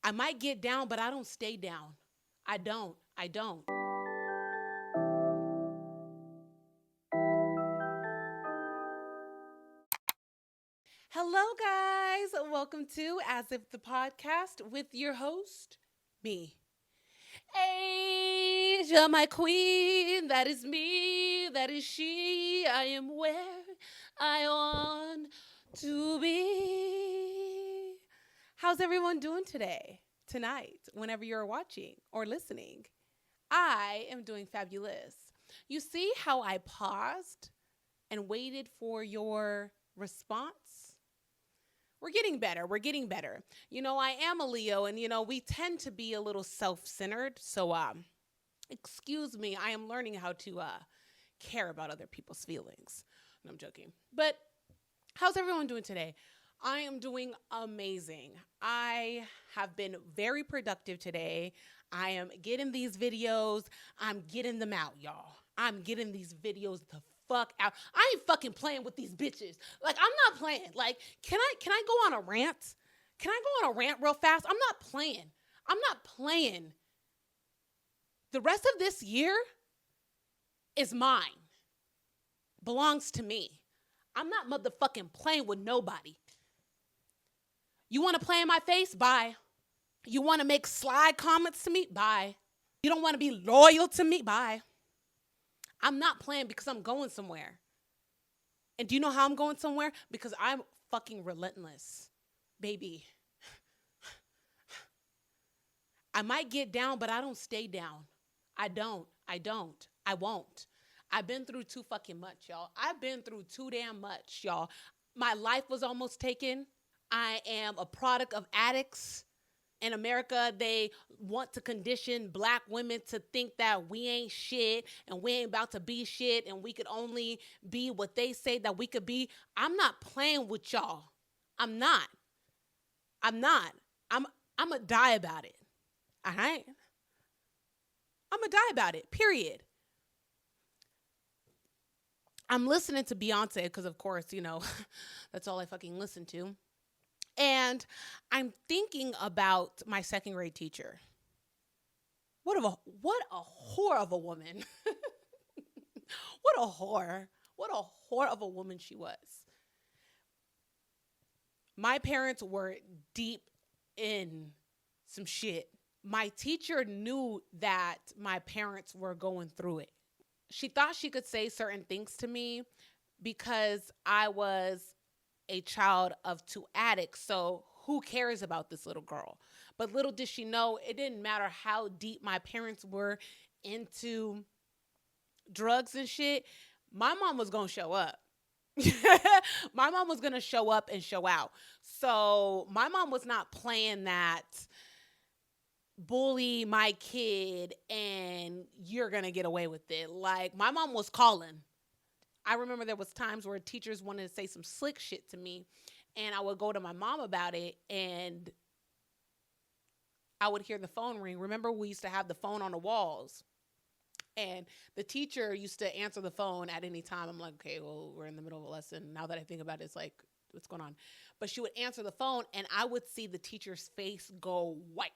I might get down, but I don't stay down. I don't. I don't. Hello, guys. Welcome to As If the Podcast with your host, me. Asia, my queen. That is me. That is she. I am where I want to be. How's everyone doing today, tonight, whenever you're watching or listening? I am doing fabulous. You see how I paused and waited for your response? We're getting better. We're getting better. I am a Leo, and we tend to be a little self-centered. So, excuse me, I am learning how to care about other people's feelings. No, I'm joking. But how's everyone doing today? I am doing amazing. I have been very productive today. I am getting these videos. I'm getting them out, y'all. I'm getting these videos the fuck out. I ain't fucking playing with these bitches. Like, I'm not playing. Like, can I go on a rant? Can I go on a rant real fast? I'm not playing. I'm not playing. The rest of this year is mine. Belongs to me. I'm not motherfucking playing with nobody. You want to play in my face? Bye. You want to make slide comments to me? Bye. You don't want to be loyal to me? Bye. I'm not playing because I'm going somewhere. And do you know how I'm going somewhere? Because I'm fucking relentless, baby. I might get down, but I don't stay down. I don't. I won't. I've been through too fucking much, y'all. I've been through too damn much, y'all. My life was almost taken. I am a product of addicts. In America, they want to condition black women to think that we ain't shit and we ain't about to be shit and we could only be what they say that we could be. I'm not playing with y'all. I'm not. I'm going to die about it. All right? I'm going to die about it, period. I'm listening to Beyonce because, of course, that's all I fucking listen to. And I'm thinking about my second grade teacher. What a whore of a woman. What a whore of a woman she was. My parents were deep in some shit. My teacher knew that my parents were going through it. She thought she could say certain things to me because I was a child of two addicts, so who cares about this little girl? But little did she know, it didn't matter how deep my parents were into drugs and shit, my mom was gonna show up. My mom was gonna show up and show out. So my mom was not playing that bully my kid and you're gonna get away with it. Like, my mom was calling. I remember there was times where teachers wanted to say some slick shit to me, and I would go to my mom about it, and I would hear the phone ring. Remember, we used to have the phone on the walls, and the teacher used to answer the phone at any time. I'm like, okay, well, we're in the middle of a lesson. Now that I think about it, it's like, what's going on? But she would answer the phone, and I would see the teacher's face go white.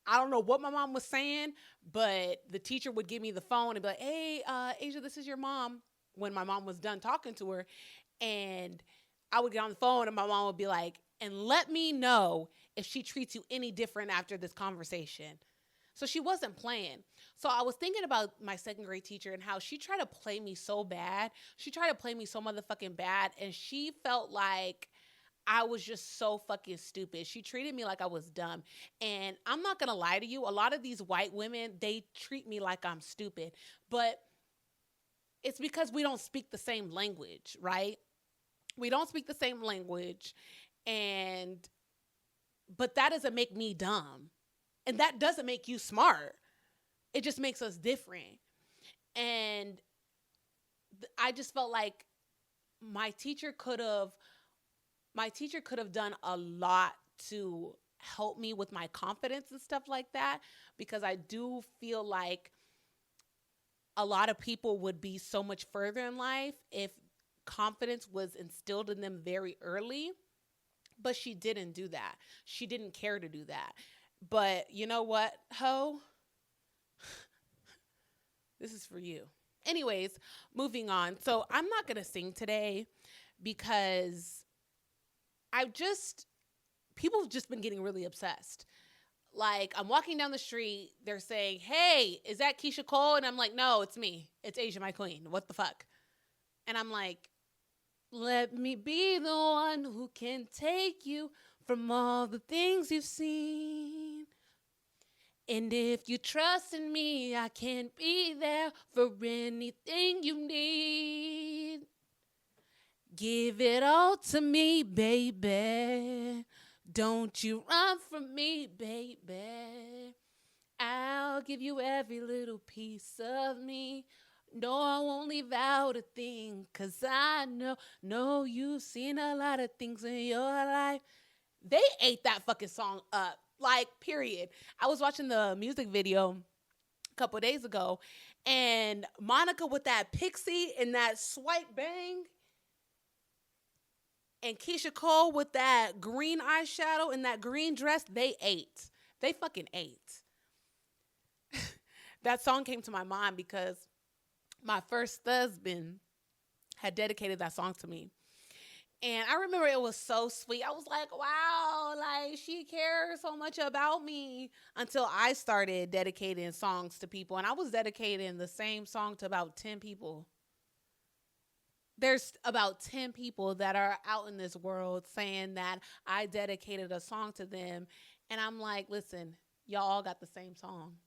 I don't know what my mom was saying, but the teacher would give me the phone and be like, hey, Asia, this is your mom. When my mom was done talking to her, and I would get on the phone and my mom would be like, and let me know if she treats you any different after this conversation. So she wasn't playing. So I was thinking about my second grade teacher and how she tried to play me so bad. She tried to play me so motherfucking bad, and she felt like I was just so fucking stupid. She treated me like I was dumb. And I'm not going to lie to you. A lot of these white women, they treat me like I'm stupid. But it's because we don't speak the same language, right? We don't speak the same language, but that doesn't make me dumb. And that doesn't make you smart. It just makes us different. And I just felt like my teacher could have done a lot to help me with my confidence and stuff like that, because I do feel like a lot of people would be so much further in life if confidence was instilled in them very early. But she didn't do that. She didn't care to do that. But you know what, ho? This is for you. Anyways, moving on. So I'm not going to sing today because I've just, people have just been getting really obsessed. Like, I'm walking down the street, they're saying, "Hey, is that Keisha Cole?" And I'm like, "No, it's me. It's Asia, my queen. What the fuck?" And I'm like, "Let me be the one who can take you from all the things you've seen. And if you trust in me, I can be there for anything you need. Give it all to me, baby. Don't you run from me, baby. I'll give you every little piece of me. No, I won't leave out a thing, 'cause I know you've seen a lot of things in your life." They ate that fucking song up. Like, period. I was watching the music video a couple days ago, and Monica with that pixie and that swipe bang, and Keisha Cole with that green eyeshadow and that green dress, they ate. They fucking ate. That song came to my mind because my first husband had dedicated that song to me. And I remember it was so sweet. I was like, wow, like she cares so much about me, until I started dedicating songs to people. And I was dedicating the same song to about 10 people. There's about 10 people that are out in this world saying that I dedicated a song to them. And I'm like, listen, y'all all got the same song.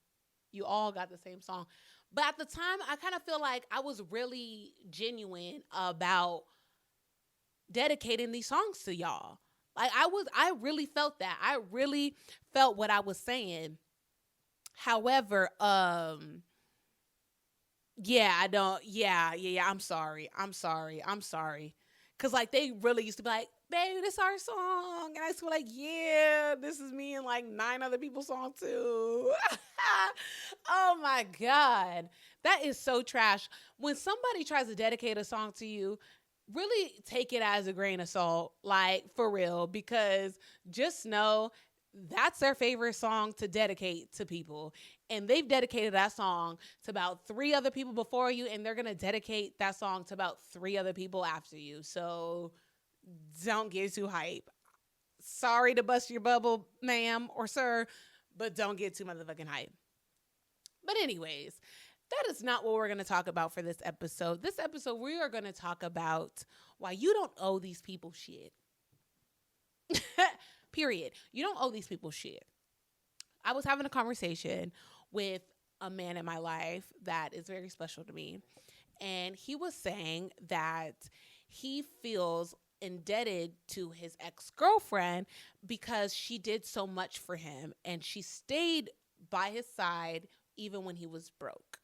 You all got the same song. But at the time, I kind of feel like I was really genuine about dedicating these songs to y'all. Like, I really felt that. I really felt what I was saying. However, yeah, I don't, yeah, I'm sorry. Cause like they really used to be like, "Baby, this our song." And I used to be like, "Yeah, this is me and like 9 other people's song too." Oh my God. That is so trash. When somebody tries to dedicate a song to you, really take it as a grain of salt, like for real, because just know that's their favorite song to dedicate to people. And they've dedicated that song to about 3 other people before you, and they're going to dedicate that song to about 3 other people after you. So don't get too hype. Sorry to bust your bubble, ma'am or sir, but don't get too motherfucking hype. But, anyways, that is not what we're going to talk about for this episode. This episode, we are going to talk about why you don't owe these people shit. Period. You don't owe these people shit. I was having a conversation with a man in my life that is very special to me. And he was saying that he feels indebted to his ex-girlfriend because she did so much for him and she stayed by his side even when he was broke.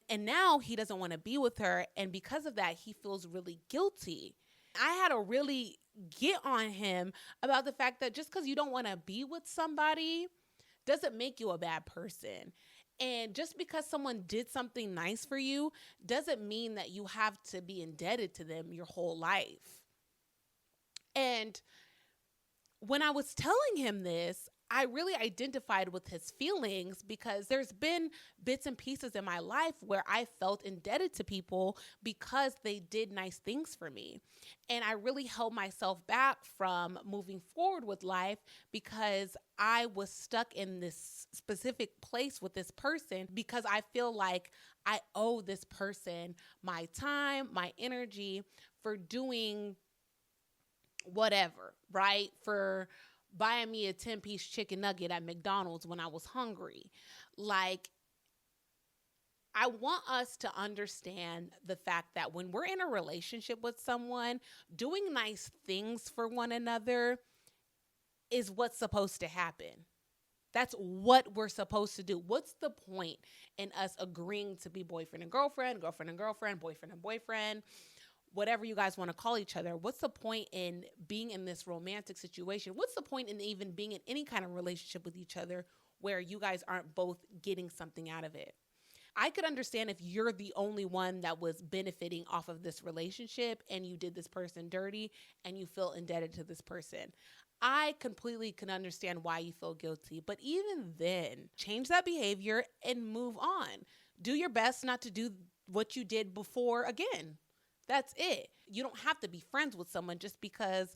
And now he doesn't want to be with her. And because of that, he feels really guilty. I had to really get on him about the fact that just because you don't want to be with somebody doesn't make you a bad person. And just because someone did something nice for you doesn't mean that you have to be indebted to them your whole life. And when I was telling him this, I really identified with his feelings because there's been bits and pieces in my life where I felt indebted to people because they did nice things for me. And I really held myself back from moving forward with life because I was stuck in this specific place with this person because I feel like I owe this person my time, my energy for doing whatever, right? For buying me a 10-piece chicken nugget at McDonald's when I was hungry. Like, I want us to understand the fact that when we're in a relationship with someone, doing nice things for one another is what's supposed to happen. That's what we're supposed to do. What's the point in us agreeing to be boyfriend and girlfriend, girlfriend and girlfriend, boyfriend and boyfriend, whatever you guys want to call each other? What's the point in being in this romantic situation? What's the point in even being in any kind of relationship with each other where you guys aren't both getting something out of it? I could understand if you're the only one that was benefiting off of this relationship and you did this person dirty and you feel indebted to this person. I completely can understand why you feel guilty. But even then, change that behavior and move on. Do your best not to do what you did before again. That's it. You don't have to be friends with someone just because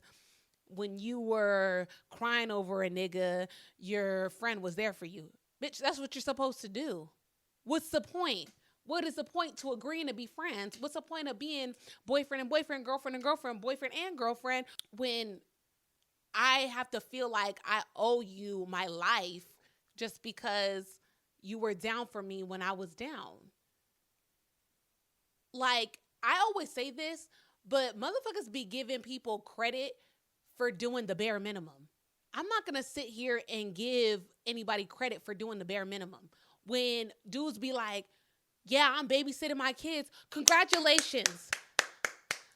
when you were crying over a nigga, your friend was there for you. Bitch, that's what you're supposed to do. What's the point? What is the point to agreeing to be friends? What's the point of being boyfriend and boyfriend, girlfriend and girlfriend, boyfriend and girlfriend when I have to feel like I owe you my life just because you were down for me when I was down? Like, I always say this, but motherfuckers be giving people credit for doing the bare minimum. I'm not going to sit here and give anybody credit for doing the bare minimum. When dudes be like, yeah, I'm babysitting my kids. Congratulations.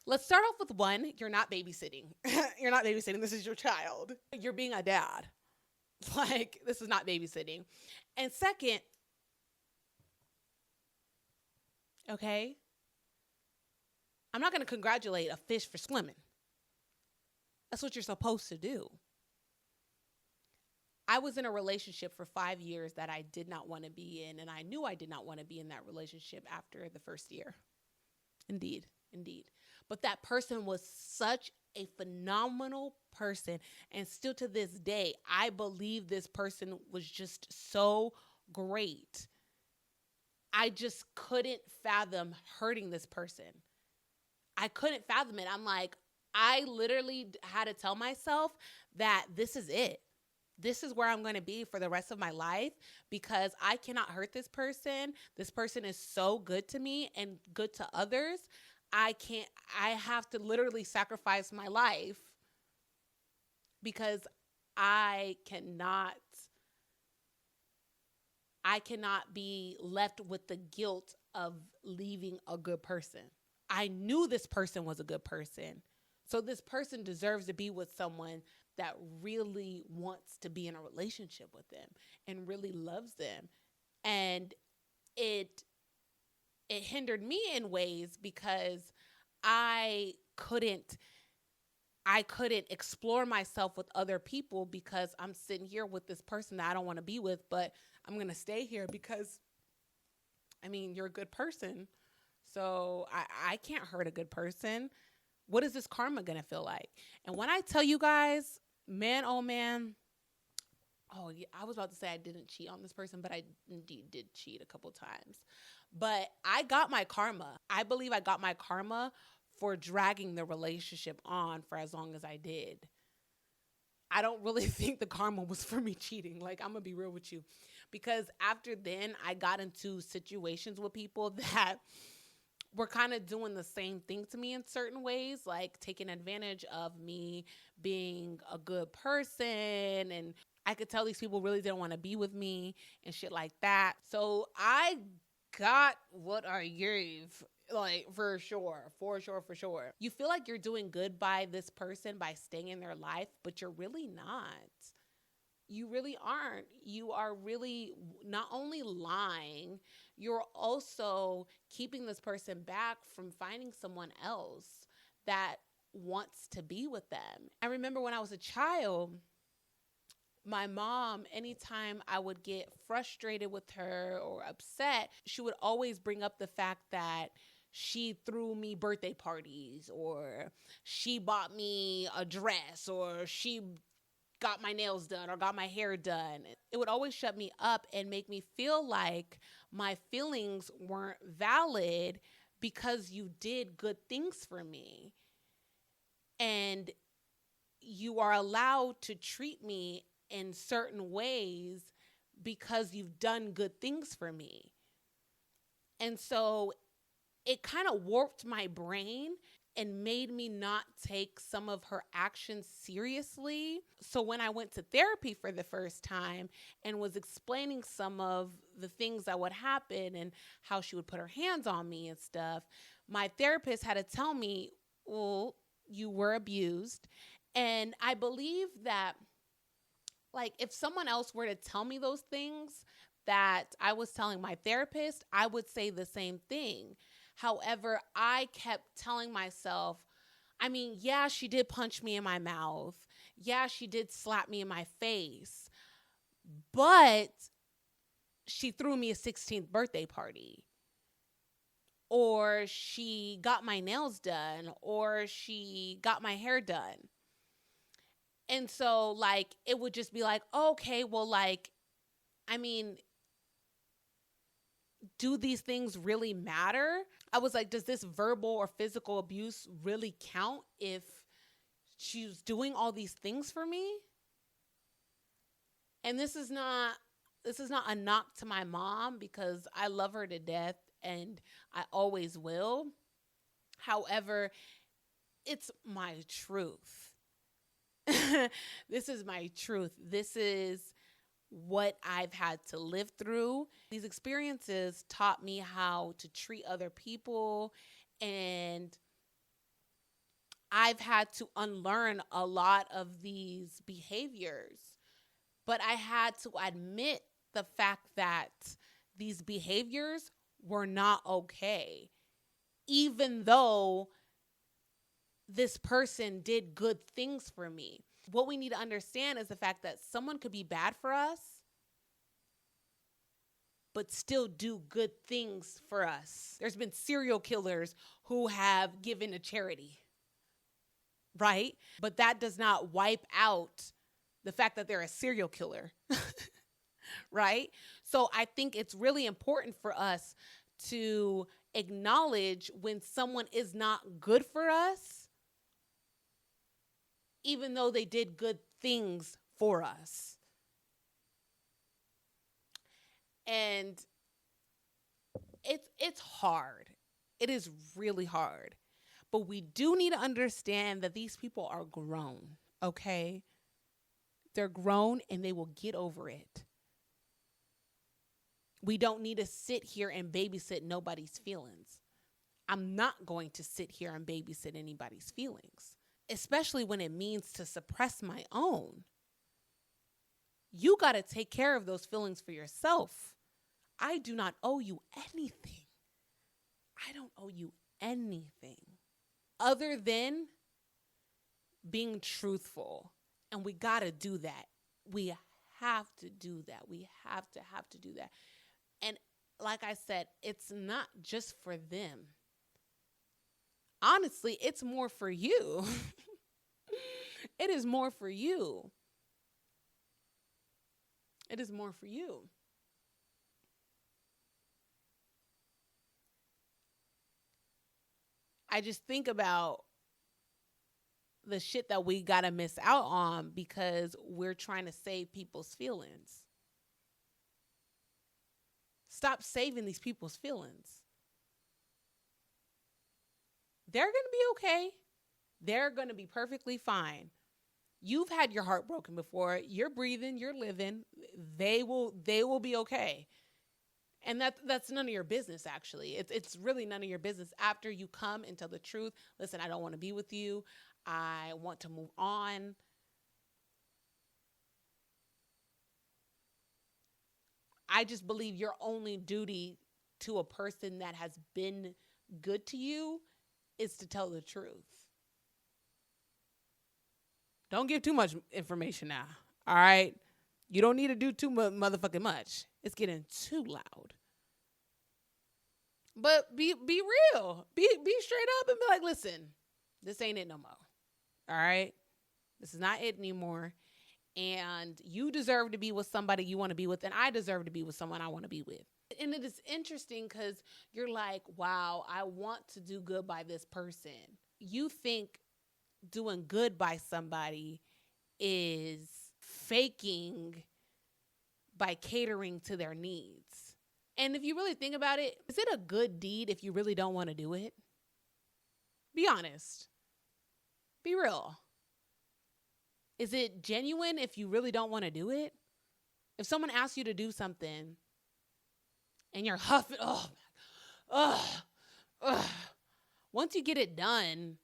Let's start off with one. You're not babysitting. You're not babysitting. This is your child. You're being a dad. Like, this is not babysitting. And second, okay, I'm not going to congratulate a fish for swimming. That's what you're supposed to do. I was in a relationship for 5 years that I did not want to be in, and I knew I did not want to be in that relationship after the first year. Indeed. But that person was such a phenomenal person, and still to this day, I believe this person was just so great. I just couldn't fathom hurting this person. I couldn't fathom it. I'm like, I literally had to tell myself that this is it. This is where I'm going to be for the rest of my life because I cannot hurt this person. This person is so good to me and good to others. I have to literally sacrifice my life because I cannot be left with the guilt of leaving a good person. I knew this person was a good person. So this person deserves to be with someone that really wants to be in a relationship with them and really loves them. And it hindered me in ways because I couldn't explore myself with other people because I'm sitting here with this person that I don't want to be with, but I'm going to stay here because, I mean, you're a good person. So I can't hurt a good person. What is this karma going to feel like? And when I tell you guys, man, oh man, oh yeah, I was about to say I didn't cheat on this person, but I indeed did cheat a couple times. But I got my karma. I believe I got my karma for dragging the relationship on for as long as I did. I don't really think the karma was for me cheating. Like, I'm going to be real with you. Because after then, I got into situations with people that were kind of doing the same thing to me in certain ways, like taking advantage of me being a good person. And I could tell these people really didn't want to be with me and shit like that. So I got what I gave, like, for sure. You feel like you're doing good by this person by staying in their life, but you're really not. You really aren't. You are really not only lying, you're also keeping this person back from finding someone else that wants to be with them. I remember when I was a child, my mom, anytime I would get frustrated with her or upset, she would always bring up the fact that she threw me birthday parties, or she bought me a dress, or she got my nails done or got my hair done. It would always shut me up and make me feel like my feelings weren't valid because you did good things for me. And you are allowed to treat me in certain ways because you've done good things for me. And so it kind of warped my brain and made me not take some of her actions seriously. So when I went to therapy for the first time and was explaining some of the things that would happen and how she would put her hands on me and stuff, my therapist had to tell me, well, you were abused. And I believe that, like, if someone else were to tell me those things that I was telling my therapist, I would say the same thing. However, I kept telling myself, I mean, yeah, she did punch me in my mouth. Yeah, she did slap me in my face, but she threw me a 16th birthday party, or she got my nails done, or she got my hair done. And so, like, it would just be like, okay, well, like, I mean, do these things really matter? I was like, does this verbal or physical abuse really count if she's doing all these things for me? And this is not a knock to my mom, because I love her to death and I always will. However, it's my truth. This is my truth. This is what I've had to live through. These experiences taught me how to treat other people, and I've had to unlearn a lot of these behaviors. But I had to admit the fact that these behaviors were not okay, even though this person did good things for me. What we need to understand is the fact that someone could be bad for us, but still do good things for us. There's been serial killers who have given to charity, right? But that does not wipe out the fact that they're a serial killer, right? So I think it's really important for us to acknowledge when someone is not good for us, even though they did good things for us. And it's hard. It is really hard. But we do need to understand that these people are grown, okay? They're grown and they will get over it. We don't need to sit here and babysit nobody's feelings. I'm not going to sit here and babysit anybody's feelings, especially when it means to suppress my own. You got to take care of those feelings for yourself. I do not owe you anything. I don't owe you anything other than being truthful. And we got to do that. We have to do that. We have to do that. And like I said, it's not just for them. Honestly, it's more for you. It is more for you. It is more for you. I just think about the shit that we gotta miss out on because we're trying to save people's feelings. Stop saving these people's feelings. They're gonna be okay. They're gonna be perfectly fine. You've had your heart broken before. You're breathing, you're living. They will be okay. And that's none of your business, actually. It's really none of your business after you come and tell the truth. Listen, I don't want to be with you. I want to move on. I just believe your only duty to a person that has been good to you is to tell the truth. Don't give too much information now, all right? You don't need to do too motherfucking much. It's getting too loud. But be real. Be straight up and be like, listen, this ain't it no more. All right? This is not it anymore. And you deserve to be with somebody you want to be with, and I deserve to be with someone I want to be with. And it is interesting because you're like, wow, I want to do good by this person. You think doing good by somebody is faking by catering to their needs. And if you really think about it, is it a good deed if you really don't want to do it? Be honest. Be real. Is it genuine if you really don't want to do it? If someone asks you to do something and you're huffing, once you get it done,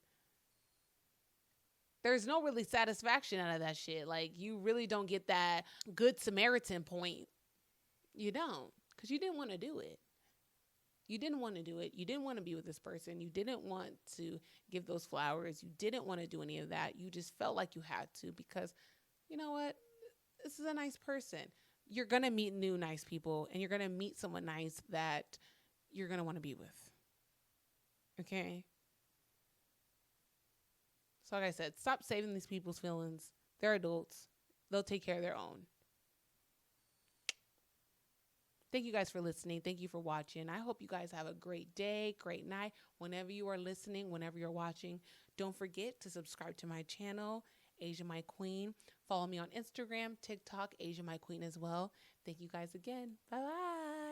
there's no really satisfaction out of that shit. Like, you really don't get that good Samaritan point. You don't, because you didn't want to do it. You didn't want to do it. You didn't want to be with this person. You didn't want to give those flowers. You didn't want to do any of that. You just felt like you had to because, you know what? This is a nice person. You're going to meet new nice people and you're going to meet someone nice that you're going to want to be with. Okay? So, like I said, stop saving these people's feelings. They're adults, they'll take care of their own. Thank you guys for listening. Thank you for watching. I hope you guys have a great day, great night. Whenever you are listening, whenever you're watching, don't forget to subscribe to my channel, Asia My Queen. Follow me on Instagram, TikTok, Asia My Queen as well. Thank you guys again. Bye-bye.